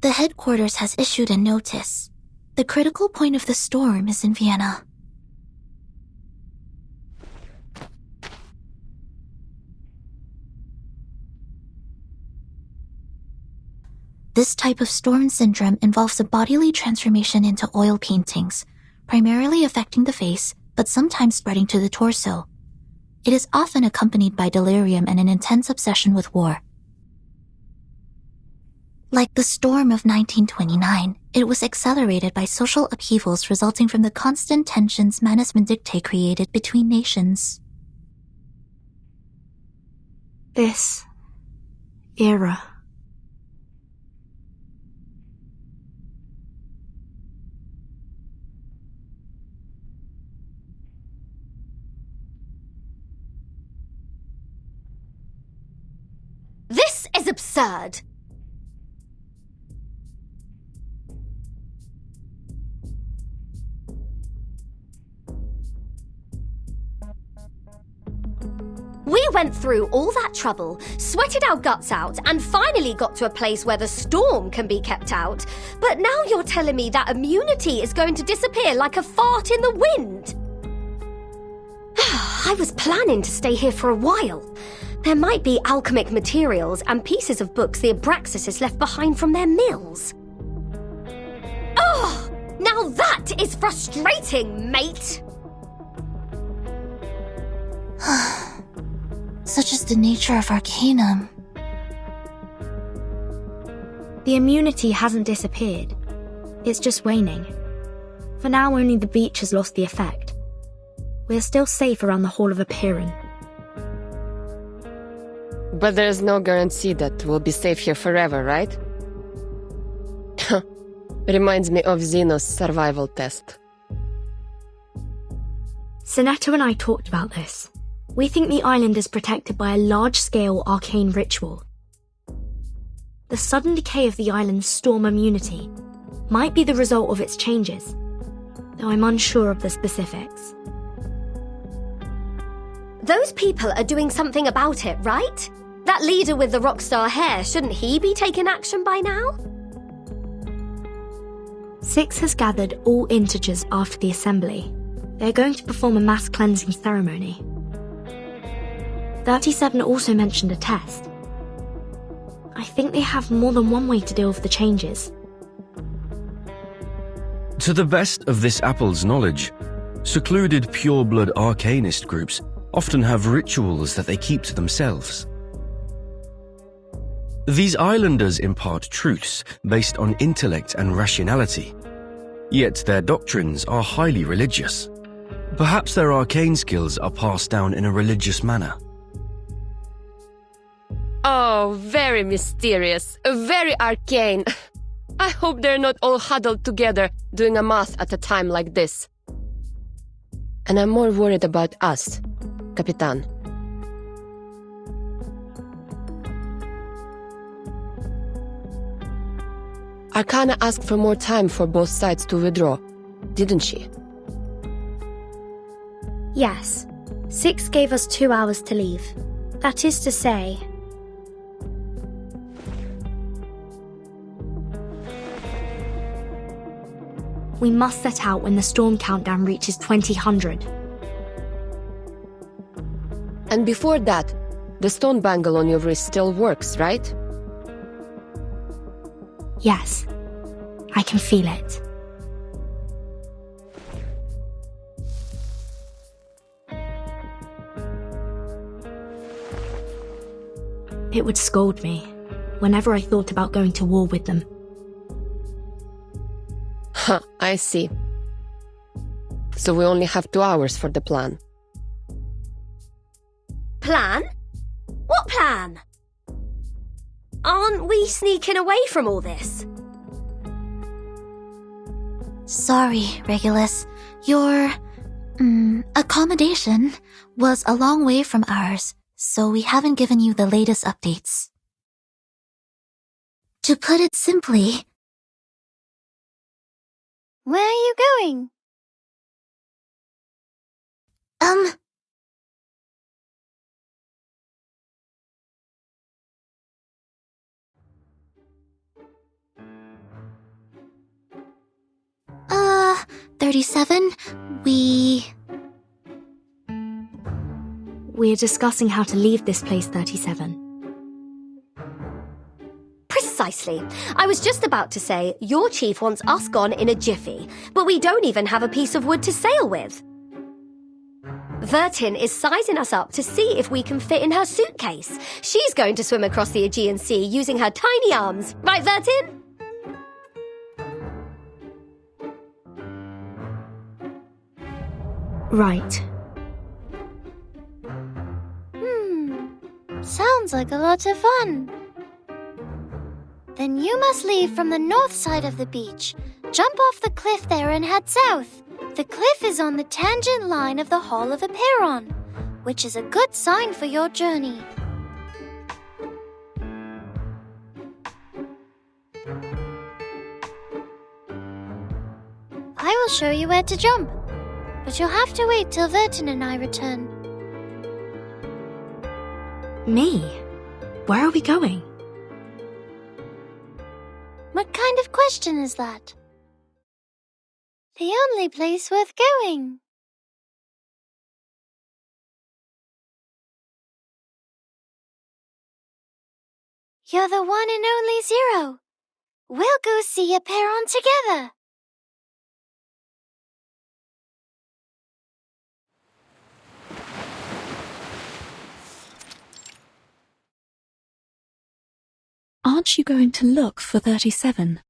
The headquarters has issued a notice. The critical point of the storm is in Vienna. This type of storm syndrome involves a bodily transformation into oil paintings, primarily affecting the face, but sometimes spreading to the torso. It is often accompanied by delirium and an intense obsession with war. Like the storm of 1929, it was accelerated by social upheavals resulting from the constant tensions Mannesmann Dictate created between nations. This era. This is absurd! We went through all that trouble, sweated our guts out, and finally got to a place where the storm can be kept out. But now you're telling me that immunity is going to disappear like a fart in the wind. I was planning to stay here for a while. There might be alchemic materials and pieces of books the Abraxas has left behind from their mills. Oh, now that is frustrating, mate! Such is the nature of Arcanum. The immunity hasn't disappeared. It's just waning. For now, only the beach has lost the effect. We're still safe around the Hall of Apiran. But there's no guarantee that we'll be safe here forever, right? Reminds me of Zeno's survival test. Sinetto and I talked about this. We think the island is protected by a large-scale arcane ritual. The sudden decay of the island's storm immunity might be the result of its changes, though I'm unsure of the specifics. Those people are doing something about it, right? That leader with the rockstar hair, shouldn't he be taking action by now? Six has gathered all integers after the assembly. They're going to perform a mass cleansing ceremony. 37 also mentioned a test. I think they have more than one way to deal with the changes. To the best of this apple's knowledge, secluded pure-blood arcanist groups often have rituals that they keep to themselves. These islanders impart truths based on intellect and rationality, yet their doctrines are highly religious. Perhaps their arcane skills are passed down in a religious manner. Oh, very mysterious, very arcane. I hope they're not all huddled together doing a math at a time like this. And I'm more worried about us, Capitan. Arcana asked for more time for both sides to withdraw, didn't she? Yes. Six gave us 2 hours to leave. That is to say... we must set out when the storm countdown reaches 2000. And before that, the stone bangle on your wrist still works, right? Yes. I can feel it. It would scold me whenever I thought about going to war with them. Huh, I see. So we only have 2 hours for the plan. Plan? What plan? Aren't we sneaking away from all this? Sorry, Regulus. Your accommodation was a long way from ours, so we haven't given you the latest updates. To put it simply... Where are you going? 37, We're discussing how to leave this place, 37. Precisely. I was just about to say, your chief wants us gone in a jiffy, but we don't even have a piece of wood to sail with. Vertin is sizing us up to see if we can fit in her suitcase. She's going to swim across the Aegean Sea using her tiny arms. Right, Vertin? Right. Sounds like a lot of fun. Then you must leave from the north side of the beach. Jump off the cliff there and head south. The cliff is on the tangent line of the Hall of Aperon, which is a good sign for your journey. I will show you where to jump, but you'll have to wait till Vertin and I return. Me? Where are we going? What kind of question is that? The only place worth going. You're the one and only Zero. We'll go see Aperon together. Aren't you going to look for 37?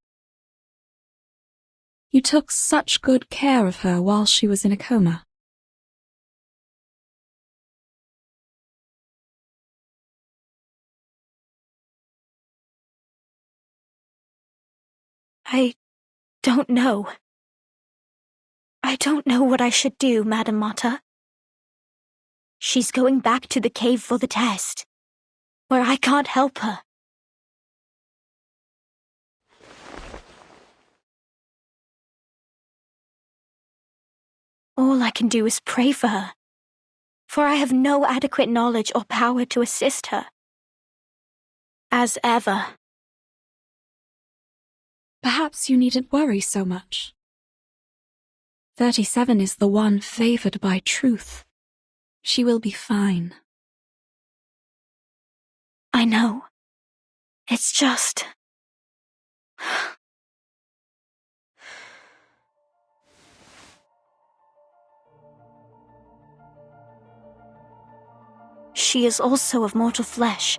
You took such good care of her while she was in a coma. I don't know. I don't know what I should do, Madame Mata. She's going back to the cave for the test, where I can't help her. All I can do is pray for her, for I have no adequate knowledge or power to assist her. As ever. Perhaps you needn't worry so much. 37 is the one favored by truth. She will be fine. I know. It's just... She is also of mortal flesh.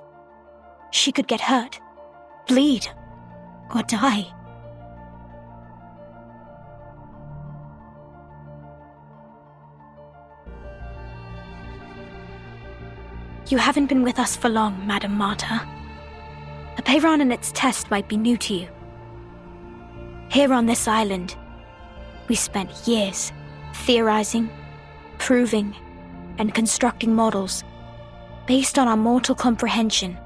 She could get hurt, bleed, or die. You haven't been with us for long, Madame Mata. Aperon and its test might be new to you. Here on this island, we spent years theorizing, proving, and constructing models based on our mortal comprehension,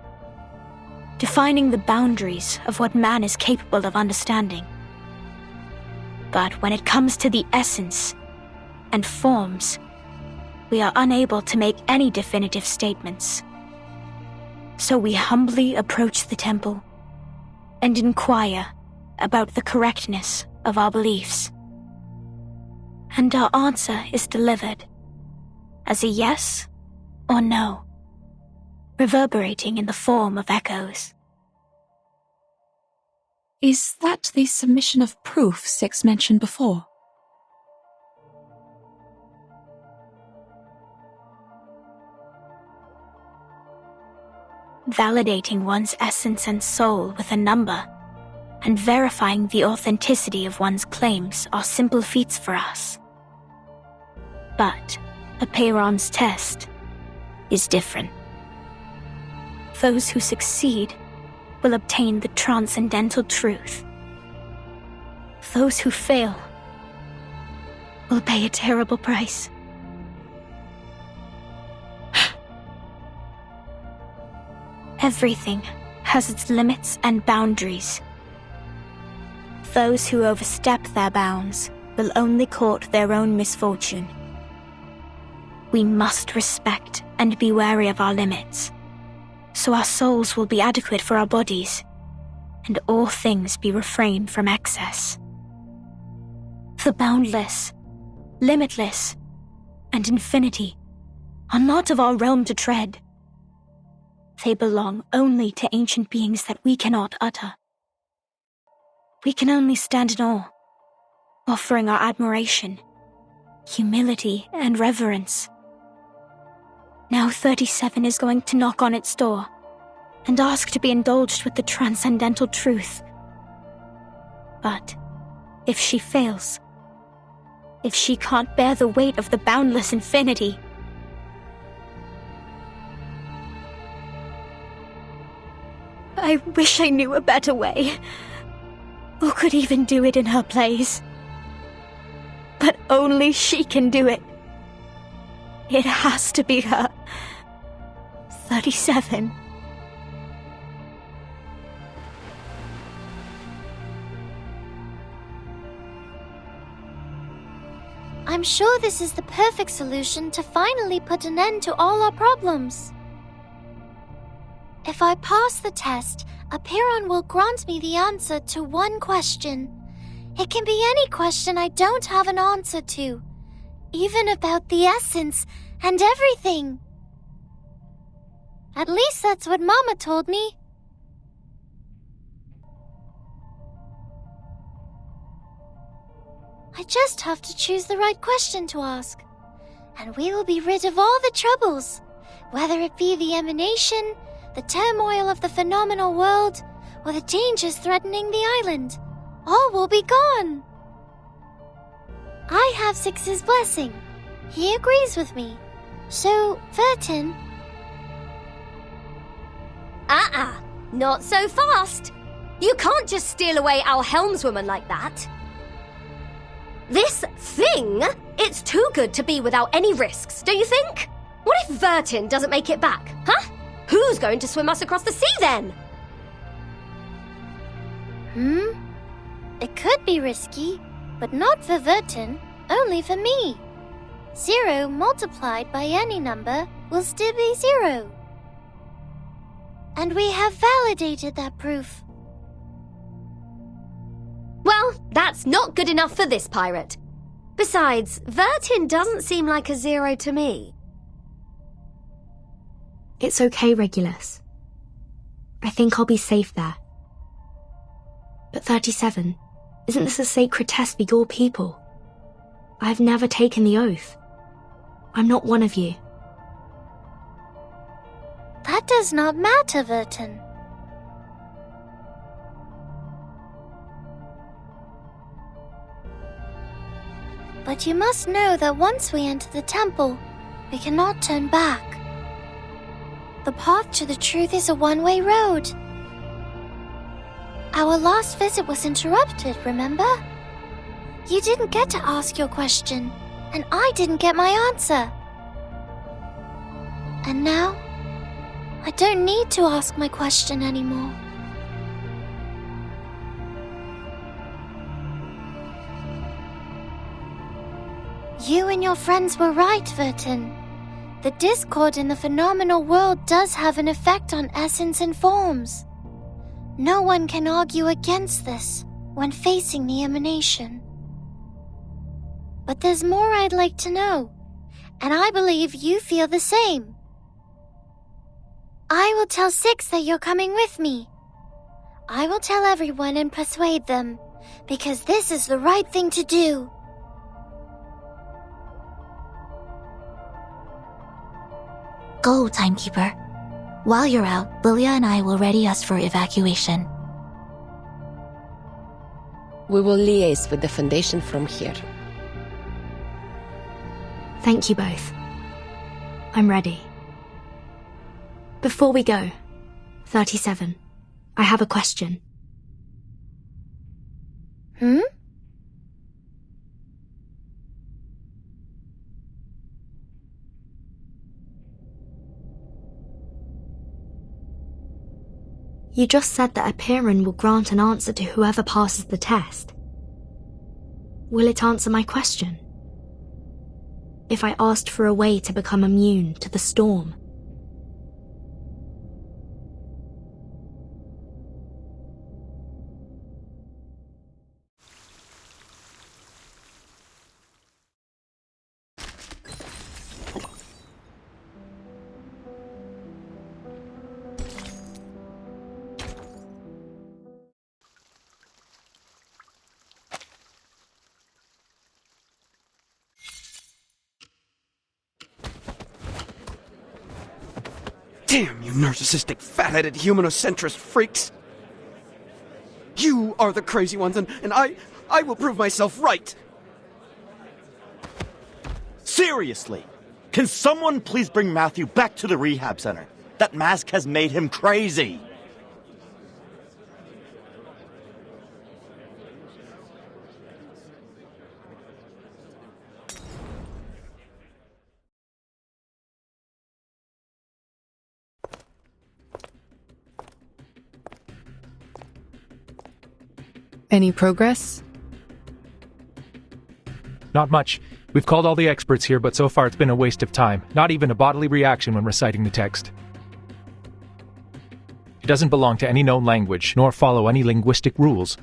defining the boundaries of what man is capable of understanding. But when it comes to the essence and forms, we are unable to make any definitive statements. So we humbly approach the temple and inquire about the correctness of our beliefs. And our answer is delivered as a yes or no, reverberating in the form of echoes. Is that the submission of proof Six mentioned before? Validating one's essence and soul with a number, and verifying the authenticity of one's claims are simple feats for us. But Aperon's test is different. Those who succeed will obtain the transcendental truth. Those who fail will pay a terrible price. Everything has its limits and boundaries. Those who overstep their bounds will only court their own misfortune. We must respect and be wary of our limits, so our souls will be adequate for our bodies, and all things be refrained from excess. The boundless, limitless, and infinity are not of our realm to tread. They belong only to ancient beings that we cannot utter. We can only stand in awe, offering our admiration, humility, and reverence. Now 37 is going to knock on its door and ask to be indulged with the transcendental truth. But if she fails, if she can't bear the weight of the boundless infinity, I wish I knew a better way, or could even do it in her place. But only she can do it. It has to be her. 37. I'm sure this is the perfect solution to finally put an end to all our problems. If I pass the test, Apiron will grant me the answer to one question. It can be any question I don't have an answer to, even about the essence and everything. At least that's what Mama told me. I just have to choose the right question to ask, and we will be rid of all the troubles, whether it be the emanation, the turmoil of the phenomenal world, or the dangers threatening the island. All will be gone. I have Six's blessing. He agrees with me. So, Vertin... Not so fast. You can't just steal away our helmswoman like that. This thing, it's too good to be without any risks, don't you think? What if Vertin doesn't make it back, huh? Who's going to swim us across the sea then? It could be risky, but not for Vertin, only for me. 0 multiplied by any number will still be 0. And we have validated that proof. Well, that's not good enough for this pirate. Besides, Vertin doesn't seem like a 0 to me. It's okay, Regulus. I think I'll be safe there. But 37, isn't this a sacred test for your people? I've never taken the oath. I'm not one of you. That does not matter, Vertin. But you must know that once we enter the temple, we cannot turn back. The path to the truth is a one-way road. Our last visit was interrupted, remember? You didn't get to ask your question, and I didn't get my answer. And now, I don't need to ask my question anymore. You and your friends were right, Vertin. The discord in the phenomenal world does have an effect on essence and forms. No one can argue against this when facing the emanation. But there's more I'd like to know, and I believe you feel the same. I will tell Six that you're coming with me. I will tell everyone and persuade them, because this is the right thing to do. Go, Timekeeper. While you're out, Lilia and I will ready us for evacuation. We will liaise with the Foundation from here. Thank you both. I'm ready. Before we go, 37, I have a question. You just said that Apiron will grant an answer to whoever passes the test. Will it answer my question? If I asked for a way to become immune to the storm? Damn you narcissistic, fat-headed, humanocentrist freaks! You are the crazy ones, and I will prove myself right! Seriously! Can someone please bring Matthew back to the rehab center? That mask has made him crazy! Any progress? Not much. We've called all the experts here, but so far it's been a waste of time. Not even a bodily reaction when reciting the text. It doesn't belong to any known language, nor follow any linguistic rules.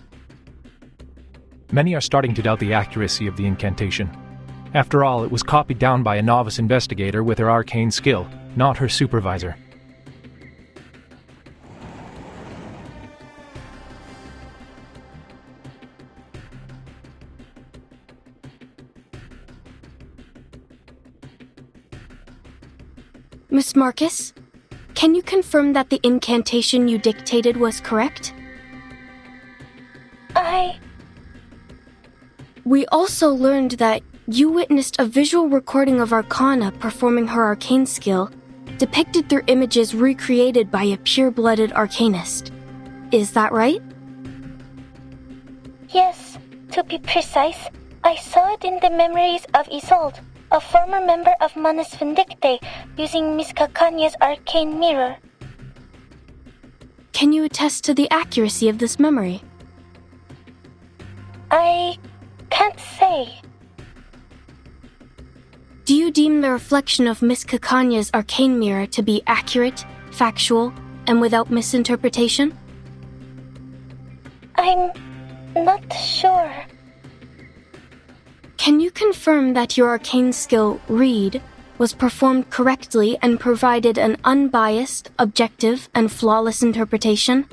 Many are starting to doubt the accuracy of the incantation. After all, it was copied down by a novice investigator with her arcane skill, not her supervisor. Miss Marcus, can you confirm that the incantation you dictated was correct? We also learned that you witnessed a visual recording of Arcana performing her arcane skill, depicted through images recreated by a pure-blooded arcanist. Is that right? Yes, to be precise, I saw it in the memories of Isolde, a former member of Manus Vindicte, using Miss Cacanya's arcane mirror. Can you attest to the accuracy of this memory? I can't say. Do you deem the reflection of Miss Cacanya's arcane mirror to be accurate, factual, and without misinterpretation? I'm not sure. Can you confirm that your arcane skill, Read, was performed correctly and provided an unbiased, objective, and flawless interpretation?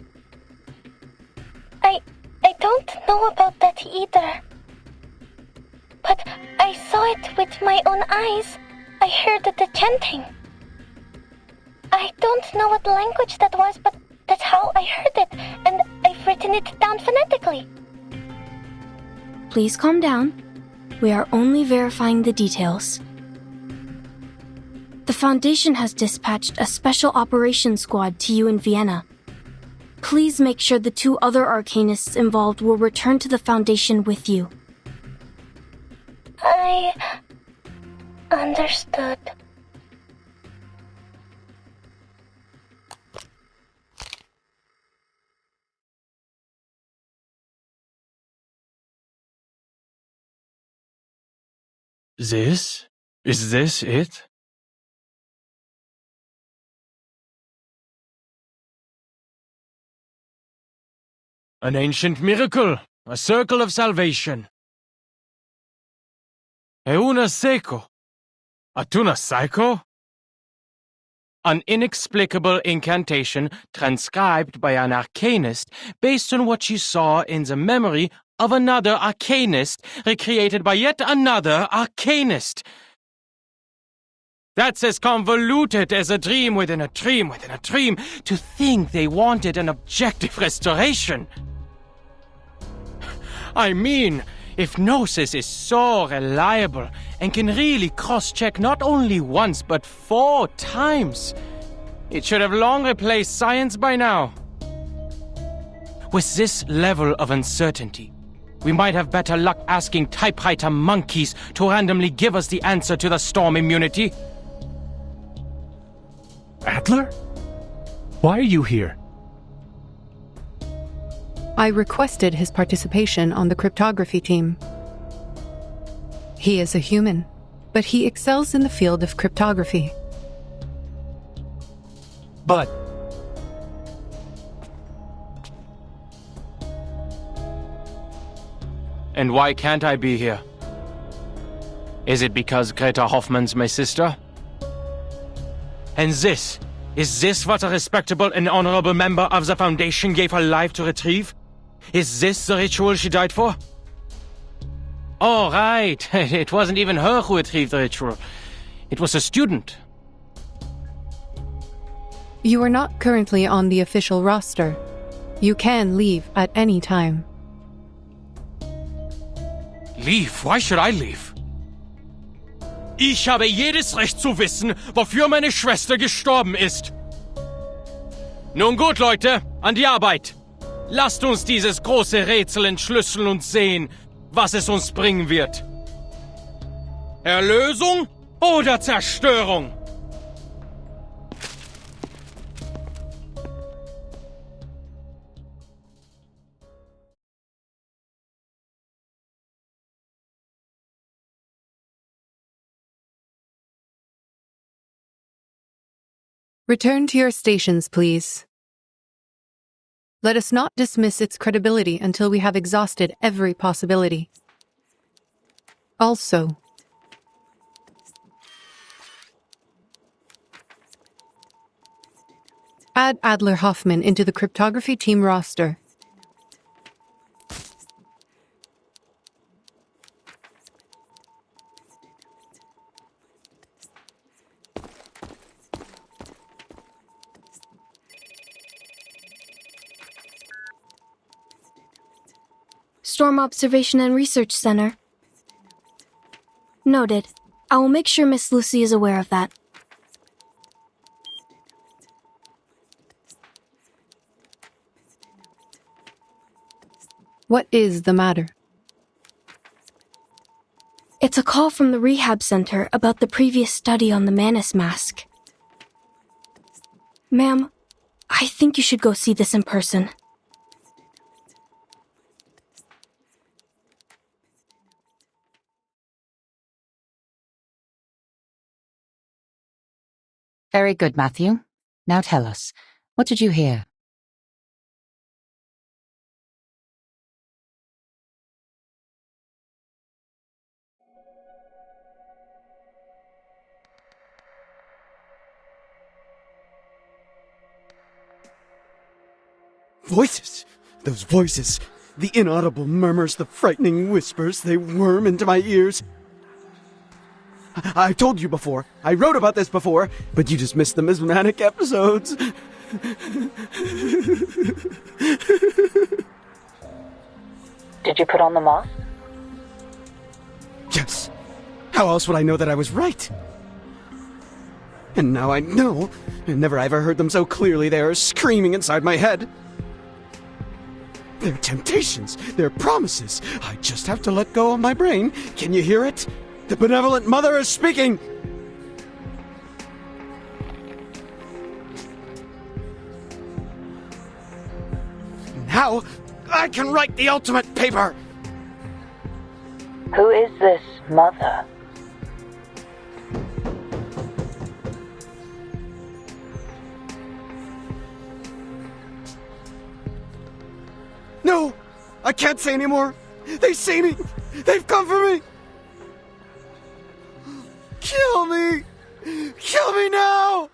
I don't know about that either. But I saw it with my own eyes. I heard the chanting. I don't know what language that was, but that's how I heard it, and I've written it down phonetically. Please calm down. We are only verifying the details. The Foundation has dispatched a special operations squad to you in Vienna. Please make sure the 2 other arcanists involved will return to the Foundation with you. I understood. This? Is this it? An ancient miracle, a circle of salvation. Euna seco. Atuna psycho? An inexplicable incantation transcribed by an arcanist based on what she saw in the memory of another arcanist recreated by yet another arcanist. That's as convoluted as a dream within a dream within a dream. To think they wanted an objective restoration. I mean, if Gnosis is so reliable and can really cross-check not only once but 4 times, it should have long replaced science by now. With this level of uncertainty, we might have better luck asking typewriter monkeys to randomly give us the answer to the storm immunity. Adler? Why are you here? I requested his participation on the cryptography team. He is a human, but he excels in the field of cryptography. But... And why can't I be here? Is it because Greta Hoffman's my sister? And is this what a respectable and honorable member of the Foundation gave her life to retrieve? Is this the ritual she died for? Oh, right. It wasn't even her who retrieved the ritual. It was a student. You are not currently on the official roster. You can leave at any time. Leave? Why should I leave? Ich habe jedes Recht zu wissen, wofür meine Schwester gestorben ist. Nun gut, Leute, an die Arbeit. Lasst uns dieses große Rätsel entschlüsseln und sehen, was es uns bringen wird. Erlösung oder Zerstörung? Return to your stations, please. Let us not dismiss its credibility until we have exhausted every possibility. Also, add Adler Hoffman into the cryptography team roster. Storm Observation and Research Center. Noted. I will make sure Miss Lucy is aware of that. What is the matter? It's a call from the rehab center about the previous study on the Manus mask. Ma'am, I think you should go see this in person. Very good, Matthew. Now tell us, what did you hear? Voices! Those voices! The inaudible murmurs, the frightening whispers, they worm into my ears. I've told you before. I wrote about this before, but you just missed the mesmeric episodes. Did you put on the mask? Yes. How else would I know that I was right? And now I know. And never have I heard them so clearly. They are screaming inside my head. They're temptations. They're promises. I just have to let go of my brain. Can you hear it? The benevolent mother is speaking! Now, I can write the ultimate paper! Who is this mother? No! I can't say anymore! They see me! They've come for me! Kill me! Kill me now!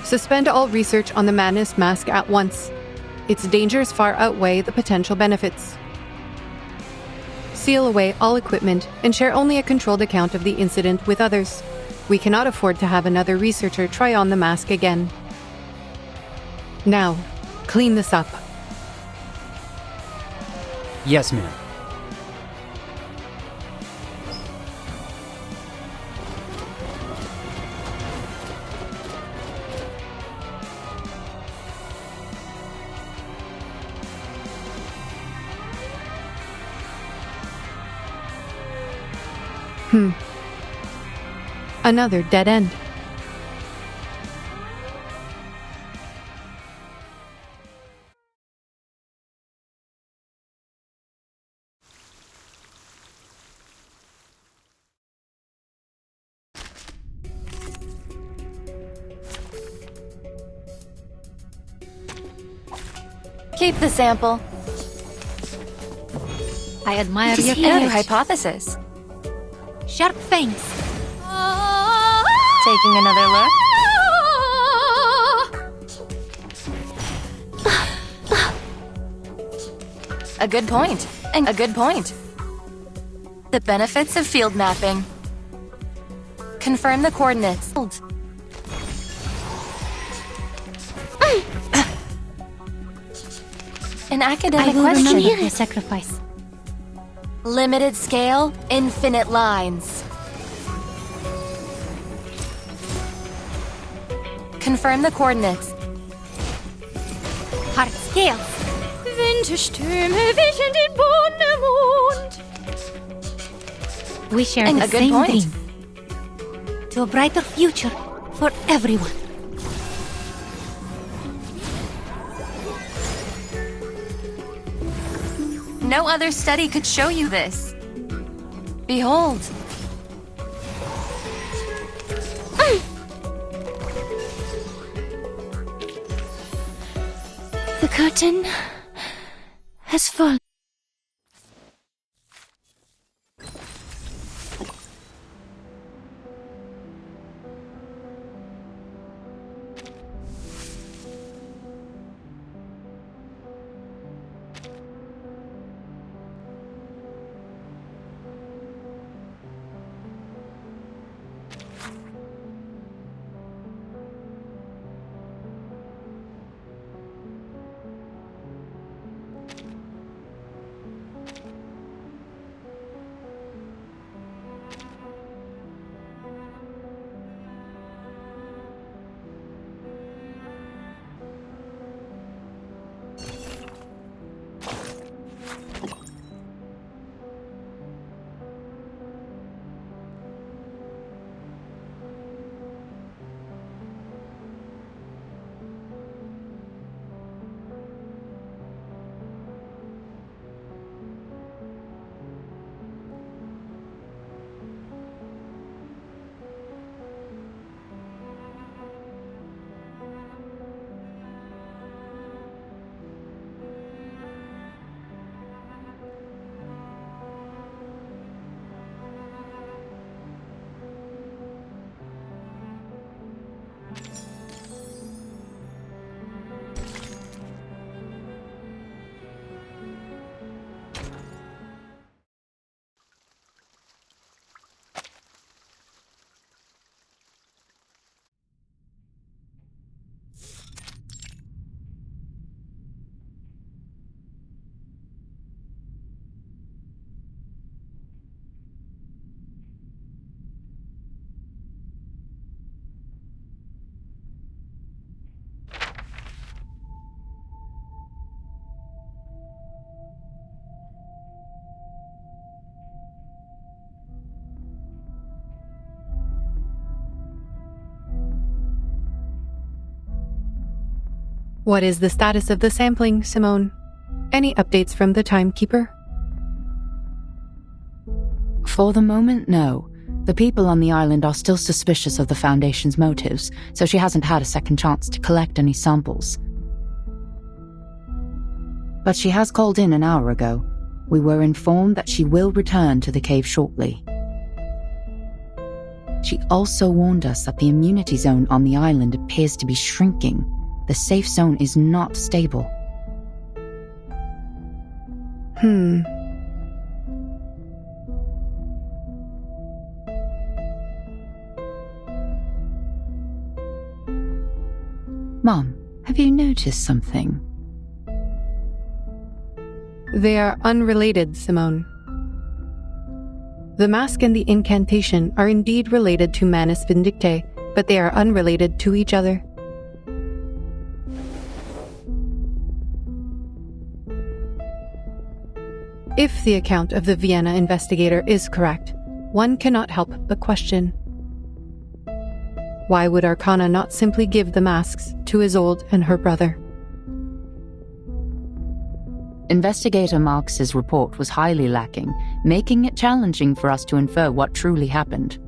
Suspend all research on the Manus mask at once. Its dangers far outweigh the potential benefits. Seal away all equipment and share only a controlled account of the incident with others. We cannot afford to have another researcher try on the mask again. Now, clean this up. Yes, ma'am. Another dead end. Keep the sample. I admire your New hypothesis. sharp fangs. Taking another look? A good point. A good point. The benefits of field mapping. Confirm the coordinates. An academic question. Remember the sacrifice. Limited scale, infinite lines. Confirm the coordinates. Hard scales. Winterstürme wichen den Bonnemond. We share And the a good same point. dream. To a brighter future for everyone. No other study could show you this. Behold. The curtain has fallen. What is the status of the sampling, Simone? Any updates from the timekeeper? For the moment, no. The people on the island are still suspicious of the Foundation's motives, so she hasn't had a second chance to collect any samples. But she has called in an hour ago. We were informed that she will return to the cave shortly. She also warned us that the immunity zone on the island appears to be shrinking. The safe zone is not stable. Mom, have you noticed something? They are unrelated, Simone. The mask and the incantation are indeed related to Manus Vindictae, but they are unrelated to each other. If the account of the Vienna investigator is correct, one cannot help but question. Why would Arcana not simply give the masks to Isolde and her brother? Investigator Marx's report was highly lacking, making it challenging for us to infer what truly happened.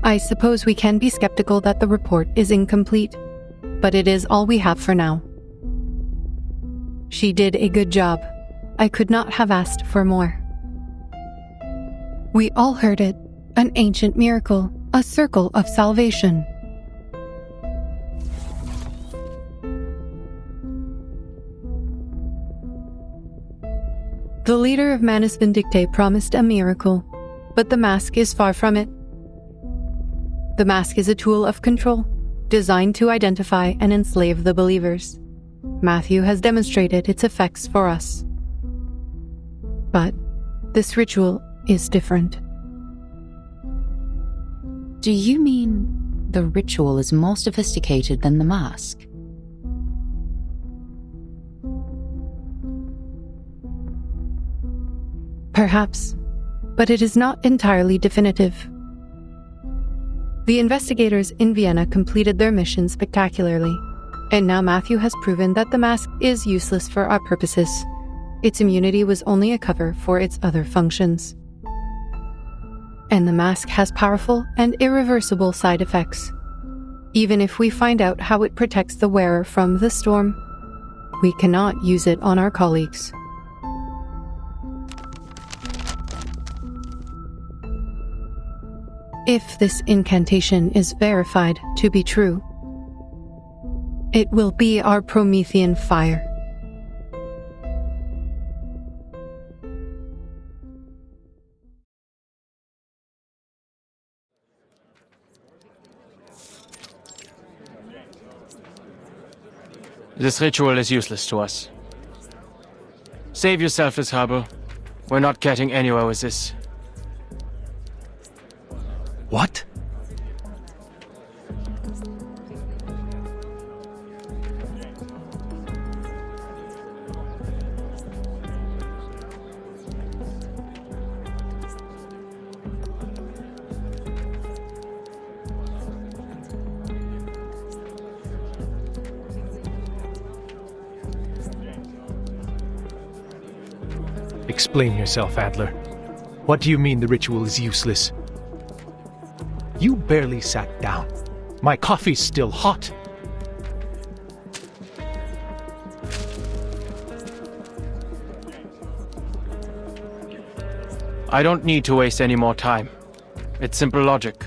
I suppose we can be skeptical that the report is incomplete. but it is all we have for now. She did a good job. I could not have asked for more. We all heard it. An ancient miracle, a circle of salvation. The leader of Manus Vindicte promised a miracle, but the mask is far from it. The mask is a tool of control, designed to identify and enslave the believers. Matthew has demonstrated its effects for us. But this ritual is different. Do you mean the ritual is more sophisticated than the mask? Perhaps, but it is not entirely definitive. The investigators in Vienna completed their mission spectacularly, and now Matthew has proven that the mask is useless for our purposes. Its immunity was only a cover for its other functions. And the mask has powerful and irreversible side effects. Even if we find out how it protects the wearer from the storm, we cannot use it on our colleagues. If this incantation is verified to be true, it will be our Promethean fire. This ritual is useless to us. Save yourself this trouble. We're not getting anywhere with this. What? Explain yourself, Adler. What do you mean the ritual is useless? You barely sat down. My coffee's still hot. I don't need to waste any more time. It's simple logic.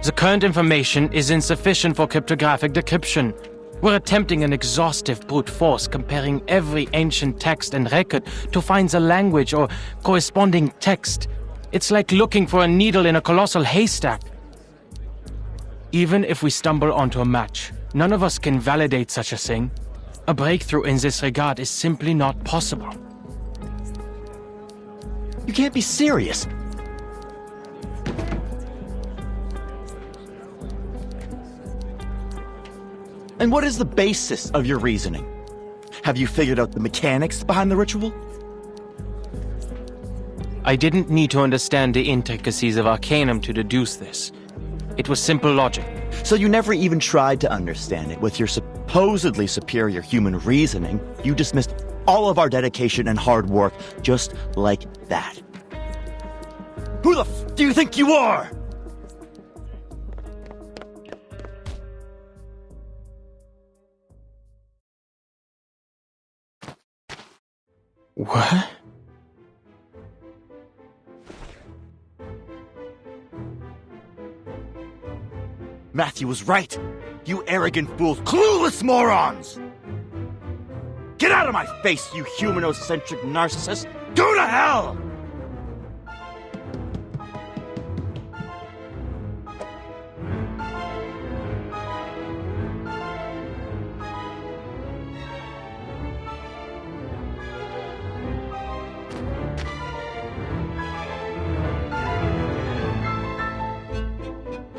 The current information is insufficient for cryptographic decryption. We're attempting an exhaustive brute force, comparing every ancient text and record to find the language or corresponding text. It's like looking for a needle in a colossal haystack. Even if we stumble onto a match, none of us can validate such a thing. A breakthrough in this regard is simply not possible. You can't be serious. And what is the basis of your reasoning? Have you figured out the mechanics behind the ritual? I didn't need to understand the intricacies of Arcanum to deduce this. It was simple logic. So you never even tried to understand it. With your supposedly superior human reasoning, you dismissed all of our dedication and hard work just like that. Who the f do you think you are? What? Matthew was right. You arrogant fools, clueless morons! Get out of my face, you humanocentric narcissist! Go to hell!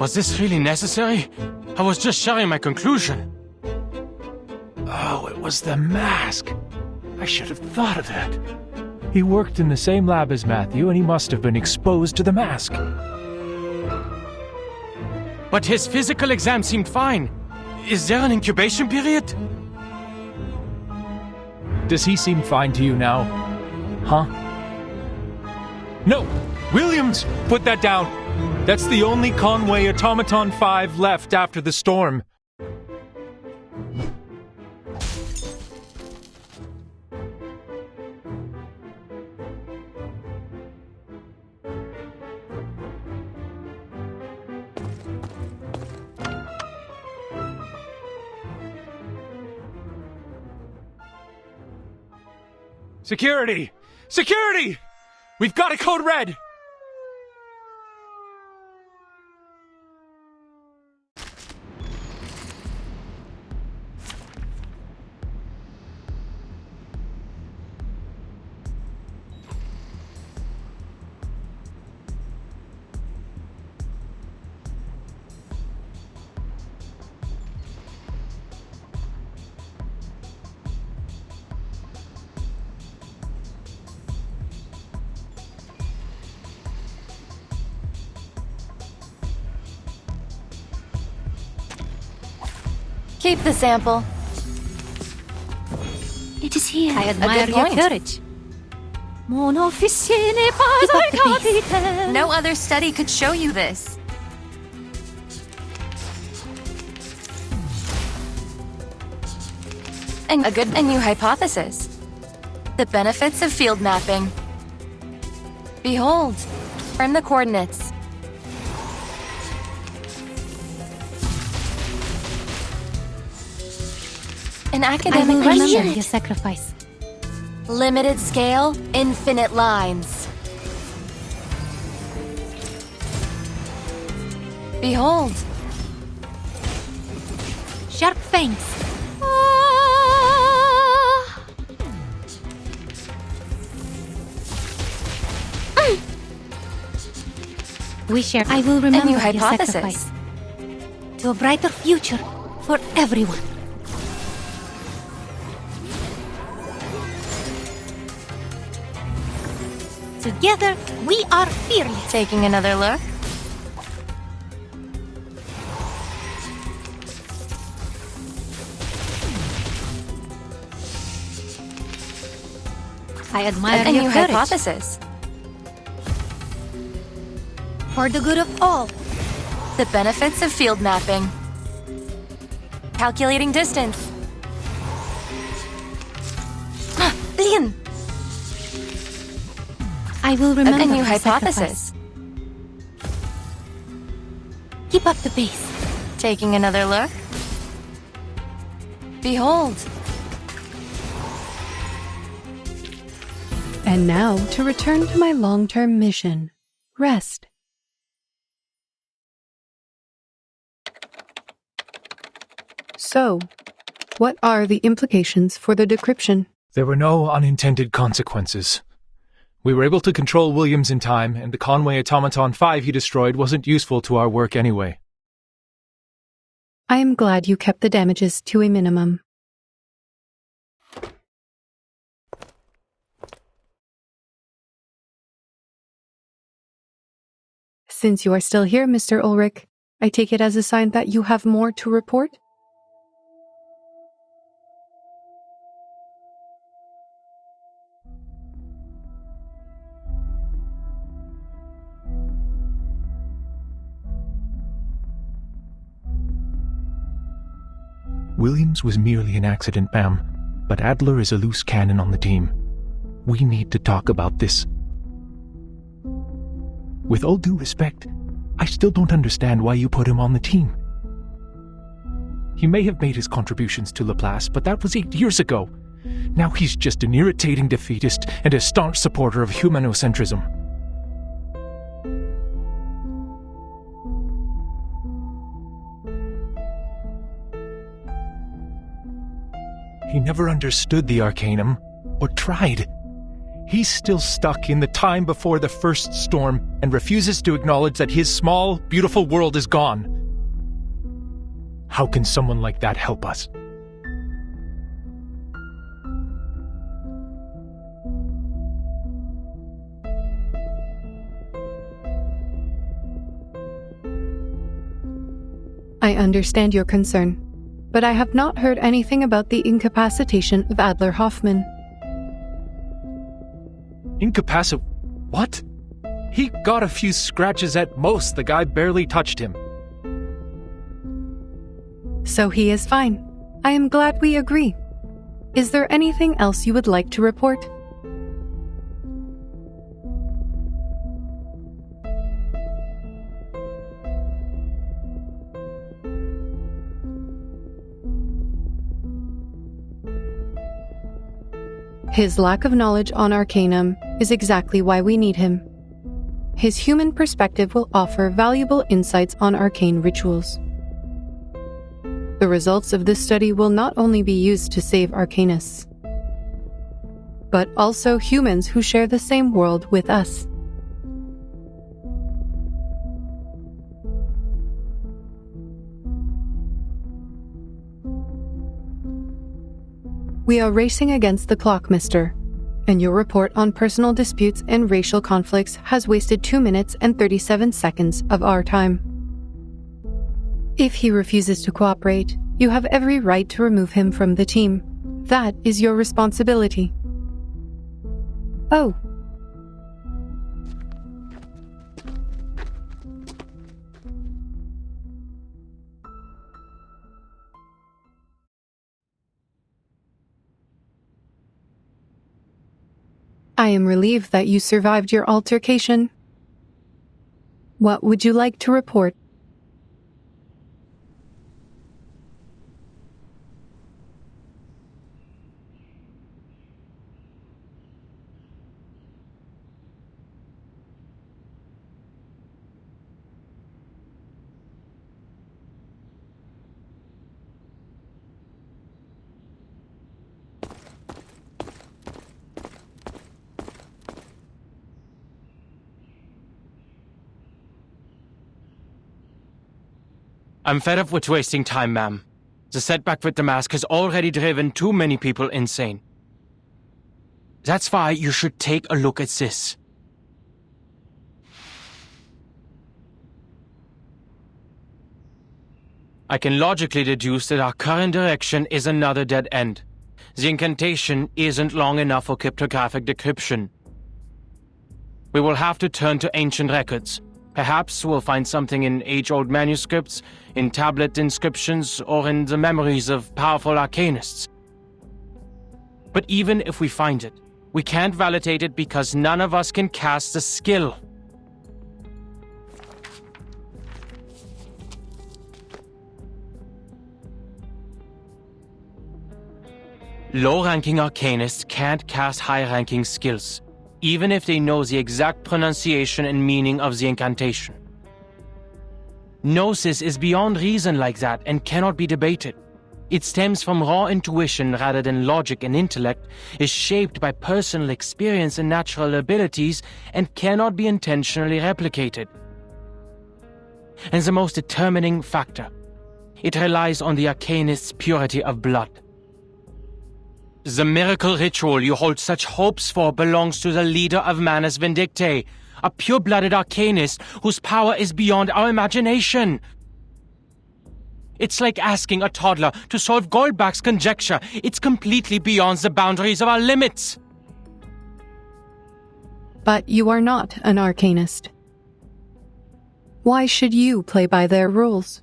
Was this really necessary? I was just sharing my conclusion. Oh, it was the mask. I should have thought of that. He worked in the same lab as Matthew, and he must have been exposed to the mask. But his physical exam seemed fine. Is there an incubation period? Does he seem fine to you now? Huh? No! Williams! Put that down! That's the only Conway Automaton 5 left after the storm. Security! Security! We've got a code red! Keep the sample. It is here. I admire your courage. Mon officier n'est pas un capitaine. No other study could show you this. And a new hypothesis. The benefits of field mapping. Behold, confirm the coordinates. An academic question. Your sacrifice. Limited scale, infinite lines. Behold. Sharp fangs. We share. I will remember a new your hypothesis. Sacrifice. To a brighter future for everyone. Together, we are fearless. Taking another look. I admire a your new courage. Hypothesis. For the good of all. The benefits of field mapping. Calculating distance. Bien. I will remember a new your hypothesis. Sacrifice. Keep up the pace. Taking another look. Behold. And now to return to my long-term mission. Rest. So, what are the implications for the decryption? There were no unintended consequences. We were able to control Williams in time, and the Conway Automaton 5 he destroyed wasn't useful to our work anyway. I am glad you kept the damages to a minimum. Since you are still here, Mr. Ulrich, I take it as a sign that you have more to report? Williams was merely an accident, ma'am, but Adler is a loose cannon on the team. We need to talk about this. With all due respect, I still don't understand why you put him on the team. He may have made his contributions to Laplace, but that was 8 years ago. Now he's just an irritating defeatist and a staunch supporter of humanocentrism. He never understood the Arcanum, or tried. He's still stuck in the time before the first storm and refuses to acknowledge that his small, beautiful world is gone. How can someone like that help us? I understand your concern, but I have not heard anything about the incapacitation of Adler Hoffman. What? He got a few scratches at most. The guy barely touched him. So he is fine. I am glad we agree. Is there anything else you would like to report? His lack of knowledge on Arcanum is exactly why we need him. His human perspective will offer valuable insights on arcane rituals. The results of this study will not only be used to save Arcanists, but also humans who share the same world with us. We are racing against the clock, mister, and your report on personal disputes and racial conflicts has wasted 2 minutes and 37 seconds of our time. If he refuses to cooperate, you have every right to remove him from the team. That is your responsibility. Oh. I am relieved that you survived your altercation. What would you like to report? I'm fed up with wasting time, ma'am. The setback with the mask has already driven too many people insane. That's why you should take a look at this. I can logically deduce that our current direction is another dead end. The incantation isn't long enough for cryptographic decryption. We will have to turn to ancient records. Perhaps we'll find something in age-old manuscripts, in tablet inscriptions, or in the memories of powerful arcanists. But even if we find it, we can't validate it because none of us can cast the skill. Low-ranking arcanists can't cast high-ranking skills, even if they know the exact pronunciation and meaning of the incantation. Gnosis is beyond reason like that and cannot be debated. It stems from raw intuition rather than logic and intellect, is shaped by personal experience and natural abilities, and cannot be intentionally replicated. And the most determining factor, it relies on the arcanist's purity of blood. The miracle ritual you hold such hopes for belongs to the leader of Manus Vindictae, a pure-blooded arcanist whose power is beyond our imagination. It's like asking a toddler to solve Goldbach's conjecture. It's completely beyond the boundaries of our limits. But you are not an arcanist. Why should you play by their rules?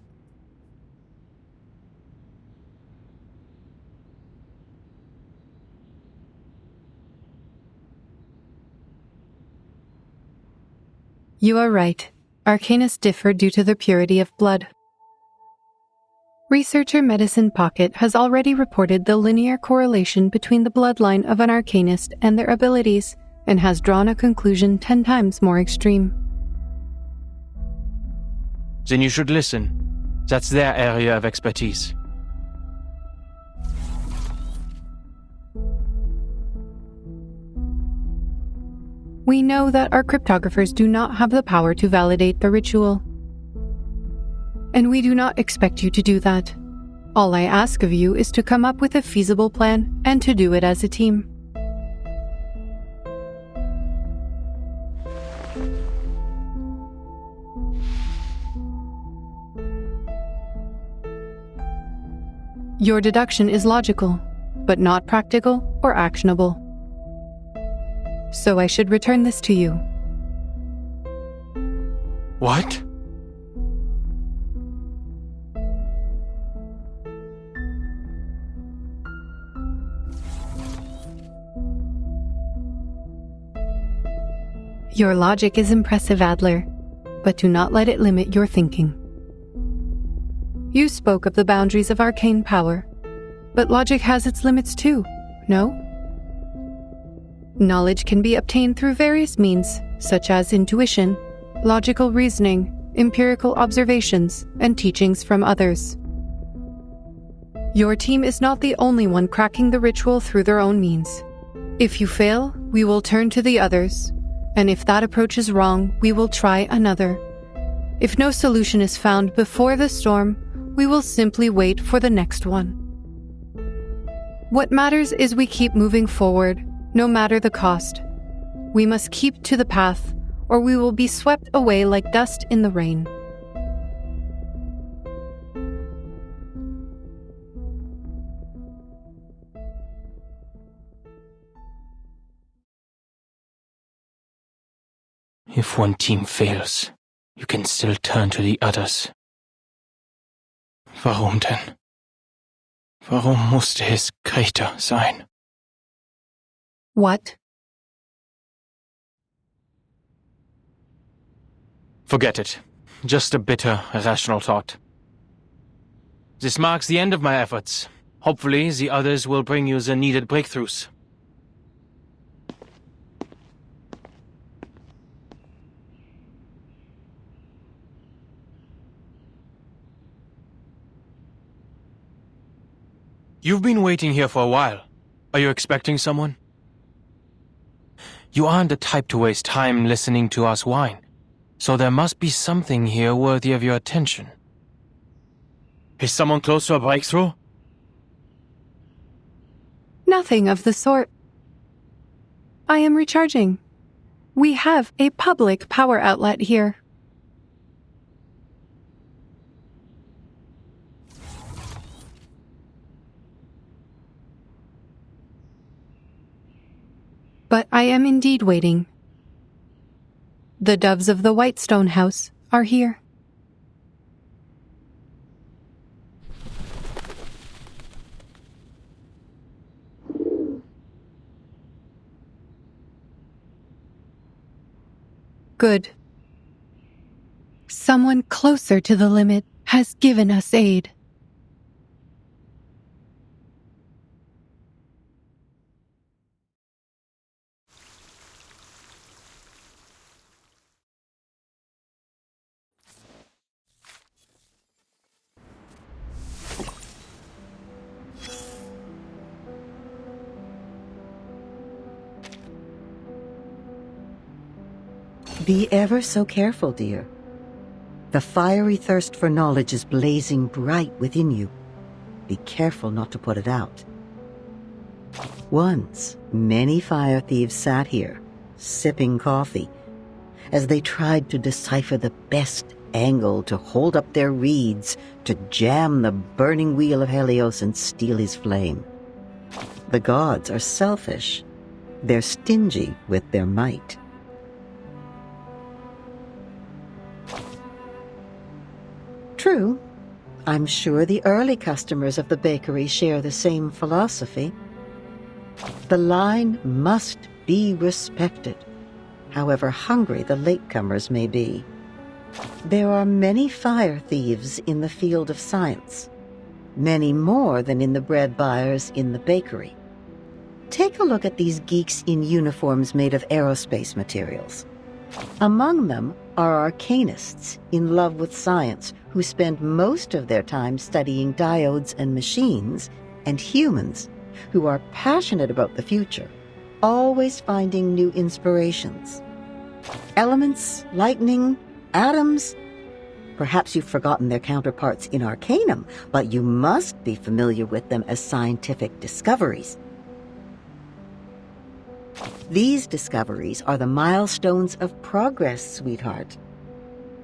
You are right. Arcanists differ due to their purity of blood. Researcher Medicine Pocket has already reported the linear correlation between the bloodline of an arcanist and their abilities, and has drawn a conclusion 10 times more extreme. Then you should listen. That's their area of expertise. We know that our cryptographers do not have the power to validate the ritual. And we do not expect you to do that. All I ask of you is to come up with a feasible plan and to do it as a team. Your deduction is logical, but not practical or actionable. So I should return this to you. What? Your logic is impressive, Adler, but do not let it limit your thinking. You spoke of the boundaries of arcane power, but logic has its limits too, no? Knowledge can be obtained through various means, such as intuition, logical reasoning, empirical observations, and teachings from others. Your team is not the only one cracking the ritual through their own means. If you fail, we will turn to the others, and if that approach is wrong, we will try another. If no solution is found before the storm, we will simply wait for the next one. What matters is we keep moving forward, no matter the cost. We must keep to the path, or we will be swept away like dust in the rain. If one team fails, you can still turn to the others. Warum denn? Warum musste es Greta sein? What? Forget it. Just a bitter, irrational thought. This marks the end of my efforts. Hopefully, the others will bring you the needed breakthroughs. You've been waiting here for a while. Are you expecting someone? You aren't the type to waste time listening to us whine, so there must be something here worthy of your attention. Is someone close to a breakthrough? Nothing of the sort. I am recharging. We have a public power outlet here. But I am indeed waiting. The doves of the Whitestone House are here. Good. Someone closer to the limit has given us aid. Be ever so careful, dear. The fiery thirst for knowledge is blazing bright within you. Be careful not to put it out. Once, many fire thieves sat here, sipping coffee, as they tried to decipher the best angle to hold up their reeds, to jam the burning wheel of Helios and steal his flame. The gods are selfish. They're stingy with their might. True, I'm sure the early customers of the bakery share the same philosophy. The line must be respected, however hungry the latecomers may be. There are many fire thieves in the field of science, many more than in the bread buyers in the bakery. Take a look at these geeks in uniforms made of aerospace materials. Among them are arcanists in love with science who spend most of their time studying diodes and machines, and humans who are passionate about the future, always finding new inspirations. Elements, lightning, atoms. Perhaps you've forgotten their counterparts in Arcanum, but you must be familiar with them as scientific discoveries. These discoveries are the milestones of progress, sweetheart.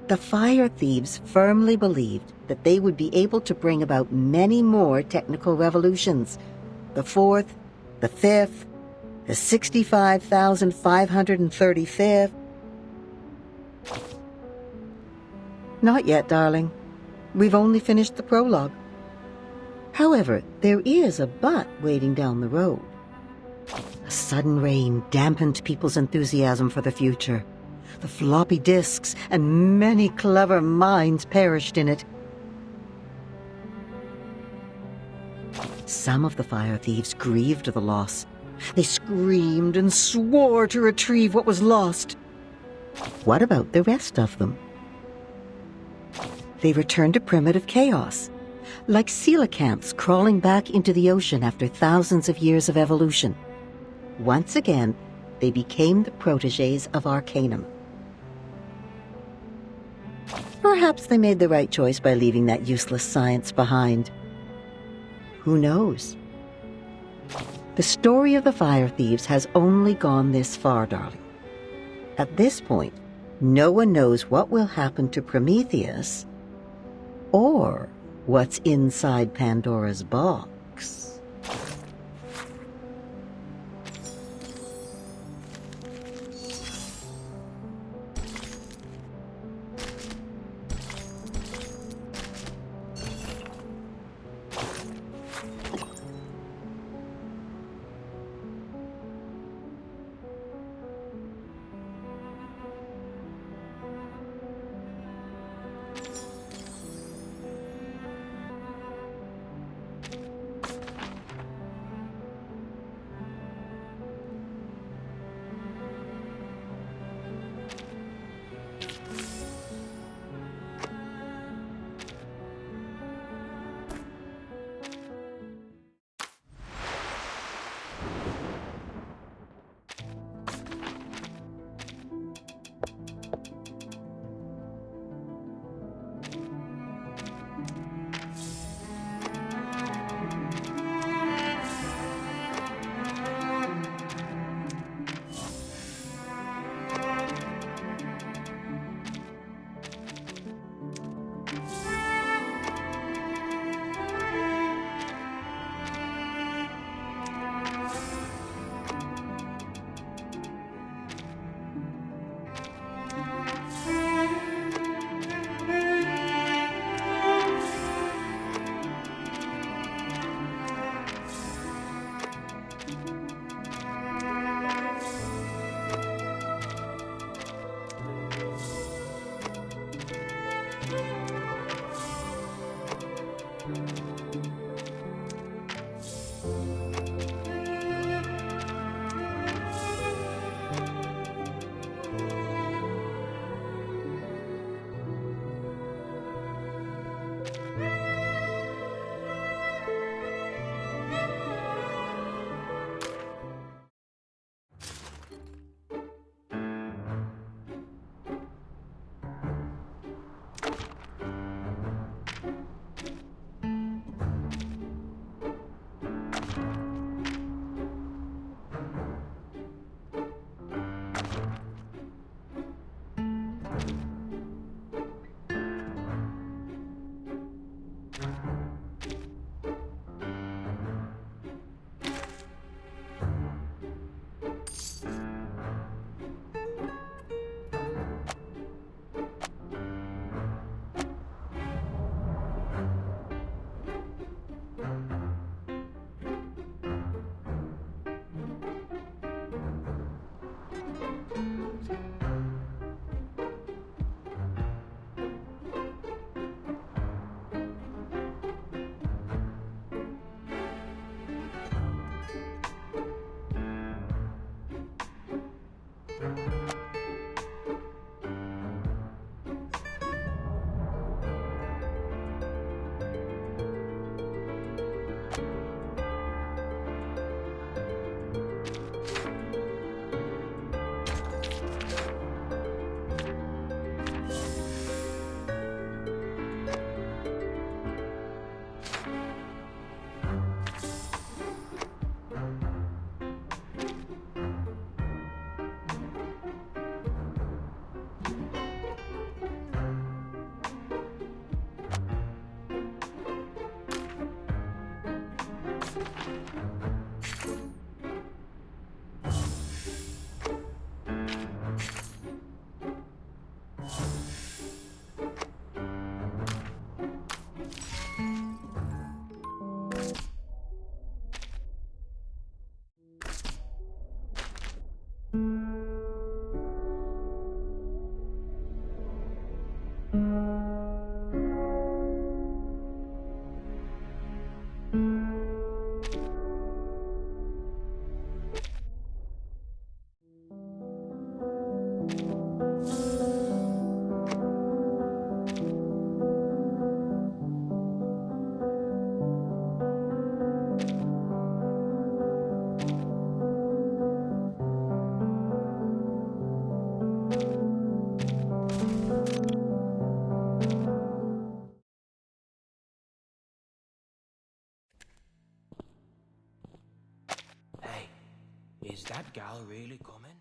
The fire thieves firmly believed that they would be able to bring about many more technical revolutions. The 4th, the 5th, the 65,535th. Not yet, darling. We've only finished the prologue. However, there is a but waiting down the road. A sudden rain dampened people's enthusiasm for the future. The floppy disks and many clever minds perished in it. Some of the fire thieves grieved the loss, They screamed and swore to retrieve what was lost. What about the rest of them? They returned to primitive chaos, like coelacanths crawling back into the ocean after thousands of years of evolution. Once again, they became the protégés of Arcanum. Perhaps they made the right choice by leaving that useless science behind. Who knows? The story of the fire thieves has only gone this far, darling. At this point, no one knows what will happen to Prometheus or what's inside Pandora's box. that gal really coming?